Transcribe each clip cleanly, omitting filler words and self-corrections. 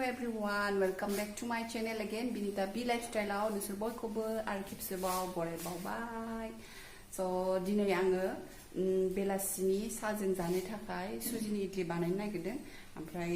everyone, welcome back to my channel again, Binita B Lifestyle. Nusur boykobo आरो खेबसेबाव बरायबावबाय. So दिनै आङो बेलासिनि साहाजों जानो थाखाय सुजिनि इडली बानायनो नागिरदों. ओमफ्राय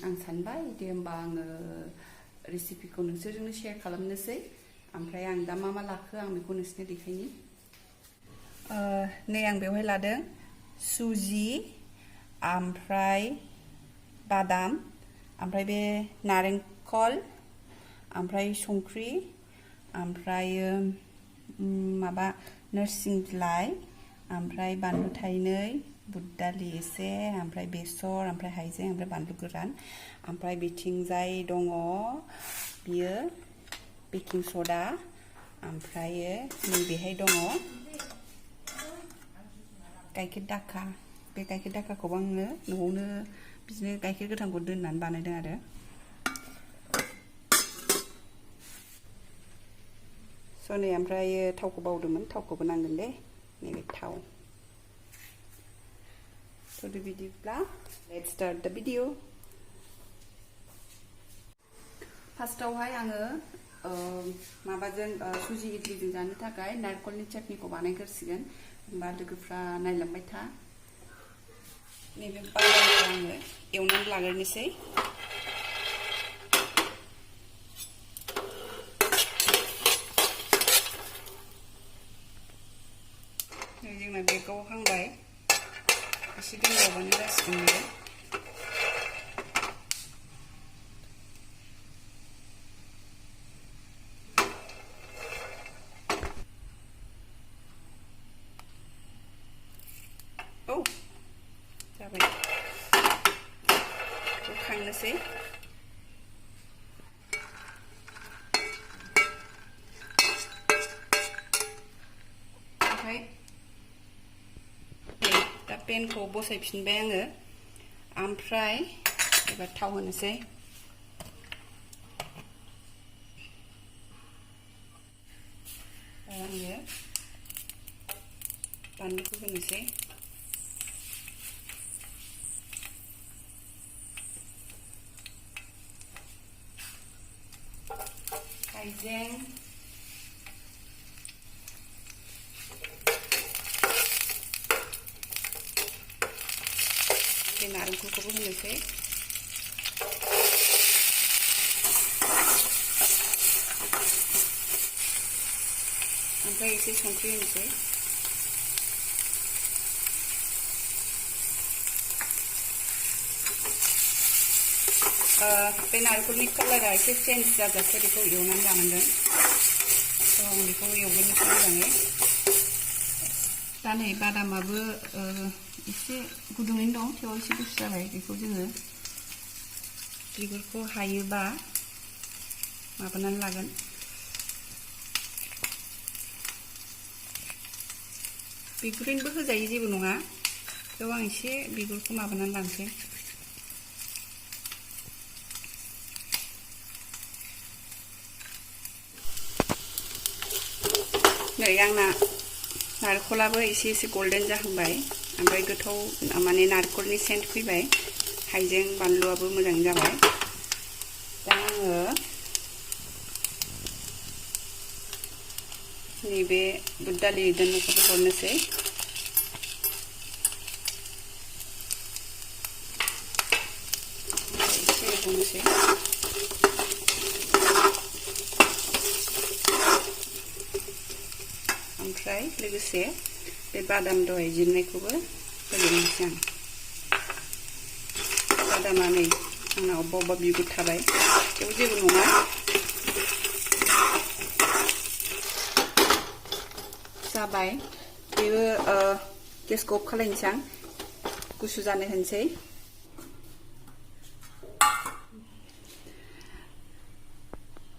आं सानबाय दे होमबा आङो रेसिपिखौ नोंसोरजोंनो शेयार खालामनोसै. ओमफ्राय आं दा मा लाखो आं बेखौ नोंसोरनो देखायनि. नै आं बेवहाय लादों सुजि, ओमफ्राय बादाम, ओमफ्राय बे नारेंखल, ओमफ्राय संख्रि, ओमफ्राय माबा नोरसिं बिलाइ, ओमफ्राय बानलु थाइनै, बुद दालि एसे, ओमफ्राय बेसर, ओमफ्राय हाइजें, ओमफ्राय बानलु गोरान, ओमफ्राय बिथिंजाय दङ बियो बेकिं सदा, ओमफ्राय नैबेहाय दङ गाइखेर दाखा. बे गाइखेर दाखाखौबो आङो न'आवनो बिदिनो गाइखेर गोथांखौ दोननानै बानायदों आरो. स' नै ओमफ्राय थावखौ बावदोंमोन, थावखौबो नांगोन दे, नैबे थाव. स' बिदिब्ला लेट्स स्टार्ट द भिडिअ. फार्स्टआवहाय आङो माबाजों सुजि इडलिजों जानो थाखाय नारेंखलनि चटनीखौ बानायग्रोसिगोन. होमबा लोगोफ्रा नायलांबाय था. नैबे बादामखौ आङो एवनानै लाग्रोनोसै. जोंना बेगाव हांबाय, एसे दोनबावबानो जासिगोन बेयो. औ जाबाय, बोखांनोसै. ओमफ्राय दा पेनखौ बसायफिनबाय आङो. ओमफ्राय एबार थाव होनोसै. आङो बानलुखौ होनोसै. हाइजें, बे नारेंखलखौबो होनोसै. ओमफ्राय एसे संख्रि होनोसै. बे नारेंखलनि कालारा एसे चेन्ज जाजासे बेखौ एवनानै लानांगोन. आं बेखौ एवग्रोनोसै मोजाङै. दा नै बादामाबो एसे गुदुङैनो दं, थेवबो एसे गुसु जाबाय. बेखौ जोङो बिगुरखौ हायोबा माबानानै लागोन. बिगुरैनोबो होजायो, जेबो नङा. थेवबो आं एसे बिगुरखौ माबानानै लानोसै. नै आंना नारेंखलाबो एसे गल्डेन जाहांबाय. ओमफ्राय गोथाव माने नारेंखलनि सेन्ट फैबाय. हाइजें बानलुआबो मोजाङै जाबाय. दा आङो नैबे बुद दालि दोननायखौबो हरनोसै. एसे एवनोसै. ओमफ्राय लोगोसे बे बादाम दहाय जिरनायखौबो होजोबनोसै आं. बादामा नै आंना अबेबा बिगुर थाबाय, थेवबो जेबो नङा. जाबाय, बेबो गेसखौ अफ खालायनोसै आं, गुसु जानो होनोसै.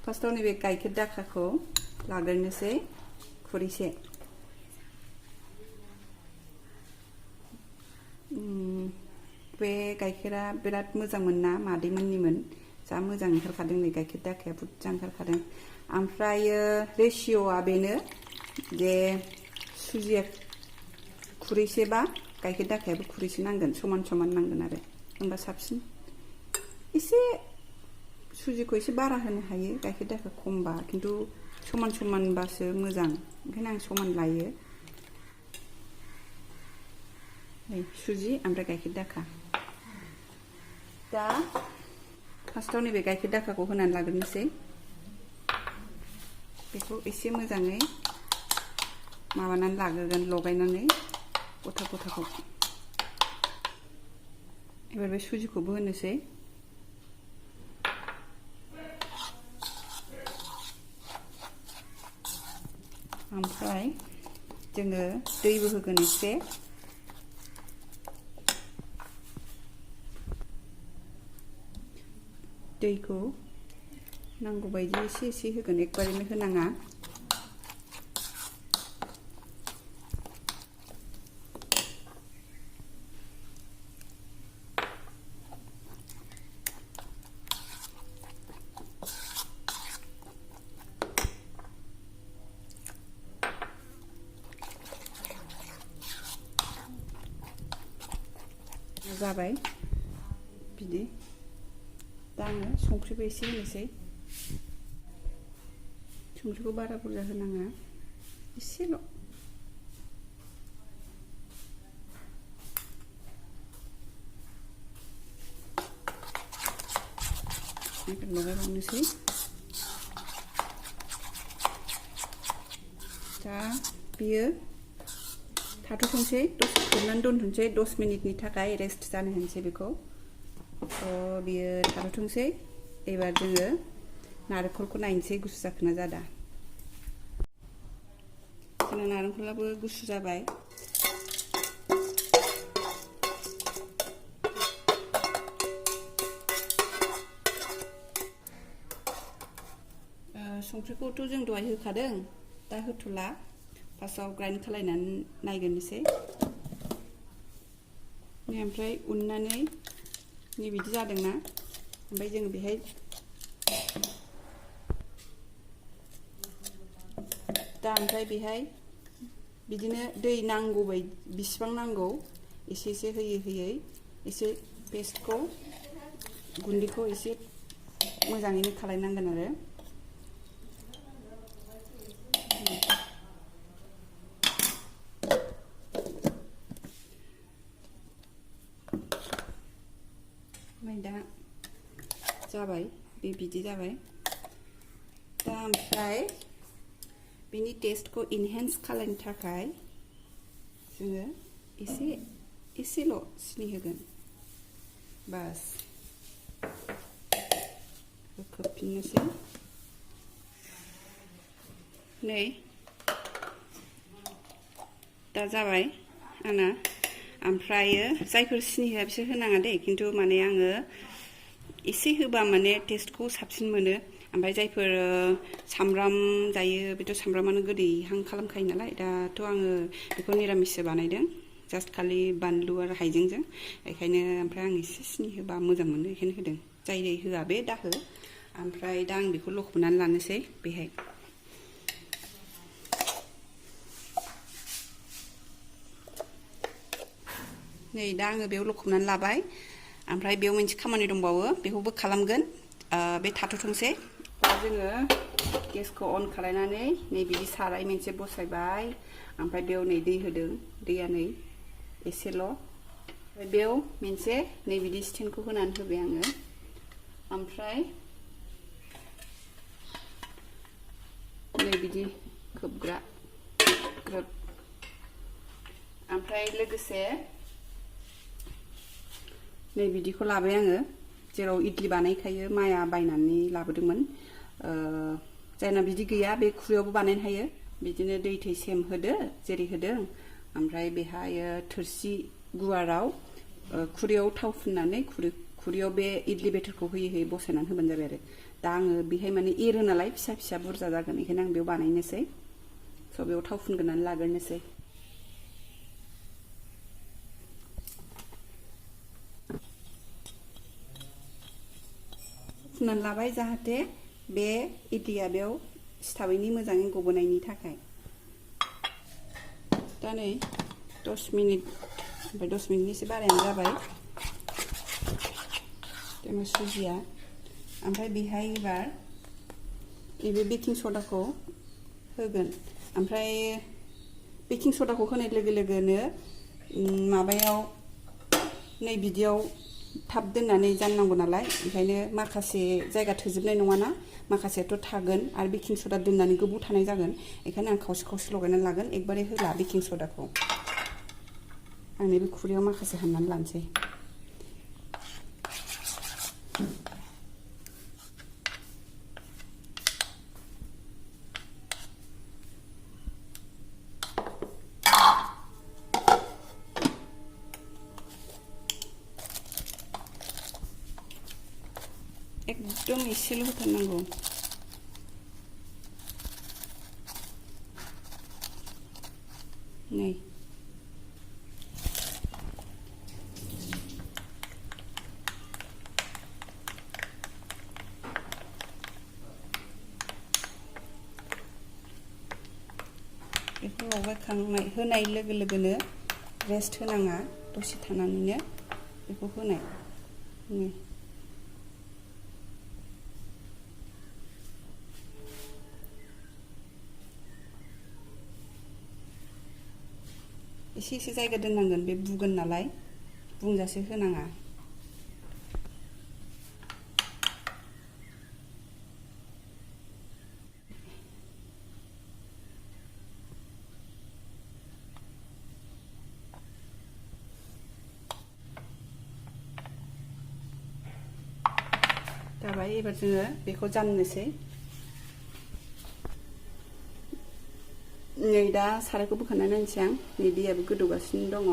फार्स्टआव नैबे गाइखेर दाखाखौ लाग्रोनोसै, खुरैसे. बे गाइखेरा बिराद मोजांमोन ना, मादैमोननिमोन. जा मोजां ओंखारखादों नै गाइखेर दाखाया, बुरजा ओंखारखादों. ओमफ्रायो रेशिय'आ बेनो जे सुजिया खुरैसेबा गाइखेर दाखायाबो खुरैसे नांगोन, समान समान नांगोन आरो, होमबा साबसिन. एसे सुजिखौ एसे बारा होनो हायो गाइखेर दाखा खमबा खिन्थु समान समानबासो मोजां ओंखायनो आं समान लायो सुजि ओमफ्राय गाइखेर दाखा दा फार्स्टआव नैबे गाइखेर दाखाखौ होनानै लाग्रोनोसै बेखौ एसे मोजाङै माबानानै लाग्रोगोन लगायनानै गथा गथाखौ एबार बे सुजिखौबो होनोसै ओमफ्राय जोङो दैबो होगोन एसे दैखौ नांगौ बायदि एसे एसे होगोन एकबारैनो होनाङा जाबाय बिदि दा आङो संख्रिबो एसे होनोसै संख्रिखौ बारा बुरजा होनाङा एसेल' लगायबावनोसै दा बियो थाथ'थोंसै दसे खोबनानै दोनथ'नोसै 10 मिनिटनि थाखाय रेस्ट जानो होनोसै बेखौ बियो थाथ'थोंसै एबार जोङो नारेंखलखौ नायनोसै गुसु जाखोना जादा जोंना नारेंखलाबो गुसु जाबाय संख्रिखौथ' जों दहाय होखादों दा होथ'ला फार्स्टआव ग्राइन्ड खालायनानै नायगोन एसे ओमफ्राय उननानै नै बिदि जादोंना ओमफ्राय जों बेहाय दा ओमफ्राय बेहाय बिदिनो दै नांगौ बायदि बिसिबां नांगौ एसे एसे होयै होयै एसे पेस्टखौ गुन्दैखौ एसे मोजाङैनो खालायनांगोन आरो दा जाबाय बिदि जाबाय दा ओमफ्राय बिनि टेस्टखौ इनहेन्स खालामनो थाखाय जोङो एसेल' सिनि होगोन बास खोबफिननोसै नै दा जाबाय आंना ओमफ्रायो जायफोर सिनि होआ बिसोर होनाङा दे खिन्थु माने आङो एसे होबा माने टेस्टखौ साबसिन मोनो ओमफ्राय जायफोर सामब्राम जायो बेथ' सामब्रामानो गोदैहां खालामखायो नालाय दाथ' आङो बेखौ निरामिससो बानायदों जास्ट खालि बानलु आरो हाइजेंजों बेखायनो ओमफ्राय आं एसे सिनि होबा मोजां मोनो बेखायनो होदों जाय होआ बे दाहो ओमफ्राय दा आं बेखौ लखबनानै लानोसै बेहाय नै दा आङो बेयाव लखबनानै लाबाय ओमफ्राय बेयाव मोनसे खामानि दंबावो बेखौबो खालामगोन बे थाथ'थोंसै दा जोङो गेसखौ अन खालायनानै नै बिदि साराय मोनसे बसायबाय ओमफ्राय बेयाव नै दै होदों दैया नै एसेल' ओमफ्राय बेयाव मोनसे नै बिदि स्टेन्डखौ होनानै होबाय आङो ओमफ्राय नै बिदि खोबग्रा ग्रोब ओमफ्राय लोगोसे नै बिदिखौ लाबाय आङो जेराव इडली बानायखायो माया बायनानै लाबोदोंमोन जायना बिदि गैया बे खुरैयावबो बानायनो हायो बिदिनो दै थै सेम होदो जेरै होदों ओमफ्राय बेहाय थोरसि गुवाराव खुरैयाव थाव फुननानै खुरैयाव बे इडली बेटारखौ होयै होयै बसायनानै होबानो जाबाय आरो दा आङो बेहाय माने एरो नालाय फिसा फिसा बुरजा जागोन बेखायनो आं बेयाव बानायनोसै स' बेयाव थाव फुनग्रोनानै लाग्रोनोसै फुननानै लाबाय जाहाथे बे इडलिया बेयाव सिथाबैनि मोजाङै गबोनायनि थाखाय दा नै 10 मिनिट ओमफ्राय 10 मिनिटनि एसे बारायानो जाबाय जोंना सुजिया ओमफ्राय बेहाय एबार नैबे बेकिं सदाखौ होगोन ओमफ्राय बेकिं सदाखौ होनाय लोगो लोगोनो माबायाव नै बिदियाव थाब दोननानै जाननांगौ नालाय ओंखायनो माखासे जायगा थोजोबनाय नङाना माखासेयाथ' थागोन आरो बेकिं सदा दोननानै गोबाव थानाय जागोन बेखायनो आं खावसे खावसे लगायनानै लागोन एकबारे होला बेकिं सदाखौ आं नैबे खुरैयाव माखासे हाननानै लानोसै एकदम एसेल' होथारनांगौ नै बेखौ लगायखांनाय होनाय लोगो लोगोनो रेस्ट होनाङा दसे थानानैनो बेखौ होनाय नै एसे एसे जायगा दोननांगोन बे बुगोन नालाय बुंजासे होनाङा जाबाय एबार जोङो बेखौ जाननोसै नै दा सारायखौ बोखारनानै नायनोसै आं नै दैयाबो गोदौगासिनो दङ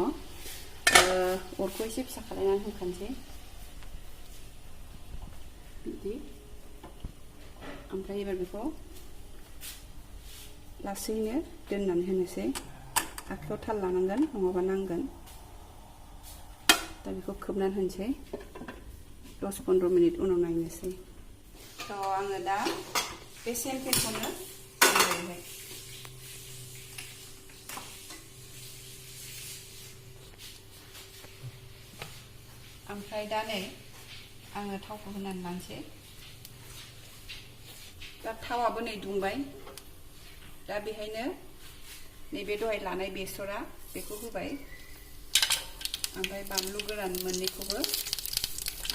अरखौ एसे फिसा खालामनानै होखानोसै बिदि ओमफ्राय एबार बेखौ लासैनो दोननानै होनोसै आखायाव थाल लानांगोन नङाबा नांगोन दा बेखौ खोबनानै होनोसै 10-15 मिनिट उनाव नायनोसै थ' आङो दा बे सेम पेनखौनो जानबायहाय ओमफ्राय दा नै आङो थावखौ होनानै लानोसै दा थावाबो नै दुंबाय दा बेहायनो नैबे दहाय लानाय बेसरा बेखौ होबाय ओमफ्राय बानलु गोरान मोननैखौबो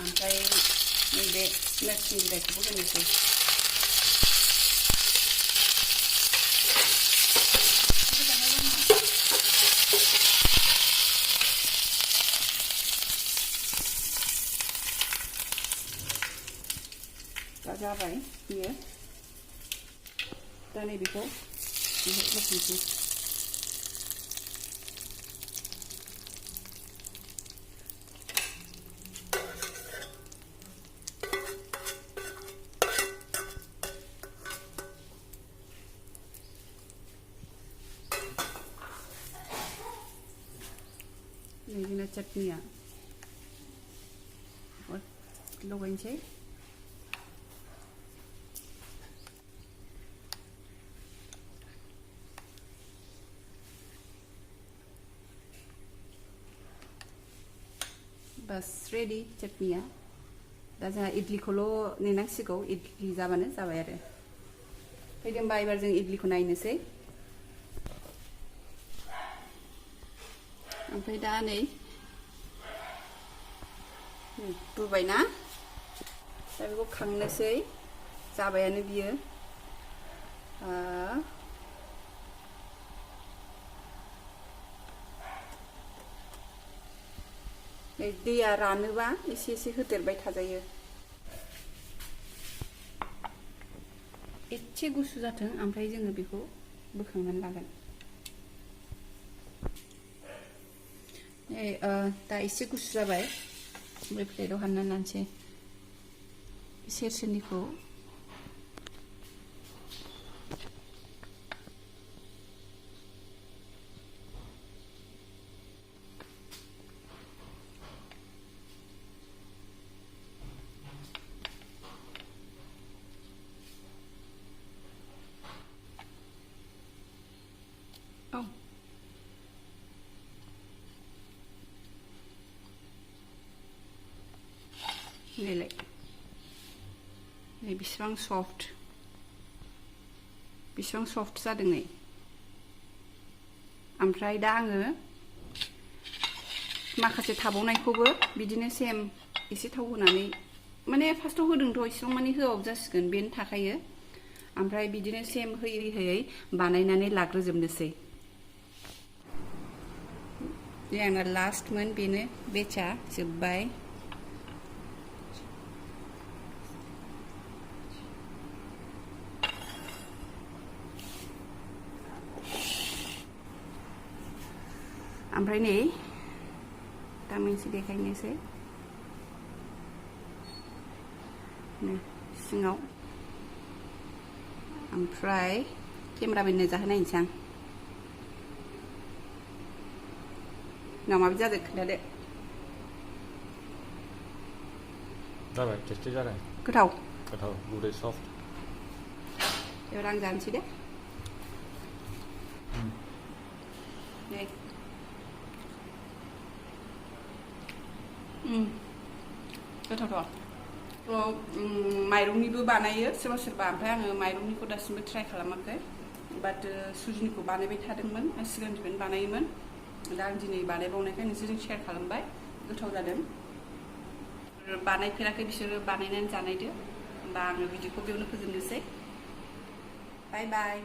ओमफ्राय नैबे नोरसिं बिलाइखौबो होनोसै दा जाबाय बियो दा नै बेखौ होफिनसै जोंना चटनिया लगायनोसै बस रेडी चटनिया दा जोंहा इडलिखौल' नेनांसिगौ इडलि जाबानो जाबाय आरो फैदो होनबा एबार जों इडलिखौ नायनोसै ओमफ्राय दा नै बुबायना दा बेखौ खांनोसै जाबायानो बियो दैया रानोबा एसे एसे होदेरबाय थाजायो एसे गुसु जाथों ओमफ्राय जोङो बेखौ बोखांनानै लागोन दा एसे गुसु जाबाय ओमफ्राय प्लेटाव हाननानै लानोसै सेरसेनिखौ नैलाय नै बेसेबां सफ्ट जादों नै ओमफ्राय दा आङो माखासे थाबावनायखौबो बिदिनो सेम एसे थाव होनानै माने फार्स्टआव होदोंथ' इसेबां माने होआबाबो जासिगोन बेनो थाखायो ओमफ्राय बिदिनो सेम होयै बानायनानै लाग्रोजोबनोसै बे आंना लास्टमोन बेनो बेचा जोब्बाय ओमफ्राय नै दा मोनसे देखायनोसै नै सिङाव ओमफ्राय केमेरामेननो जाहोनायनोसै आं ना माबायदि जादों खोन्थादो जाबाय टेस्टि जादों गोथाव गुरै सफ्ट एबार आं जानोसै दे नै गोथावथ' माइरंनिबो बानायो सोरबा सोरबा ओमफ्राय आङो माइरंनिखौ दासिमबो ट्राइ खालामाखै बाट सुजिनिखौ बानायबाय थादोंमोन आं सिगांनिफ्रायनो बानायोमोन दा आं दिनै बानायबावनायखाय नोंसोरजों शेयार खालामबाय गोथाव जादों बानायफेराखै बिसोरो बानायनानै जानायदो होमबा आङो भिडिअखौ बेयावनो फोजोबनोसै बाय बाय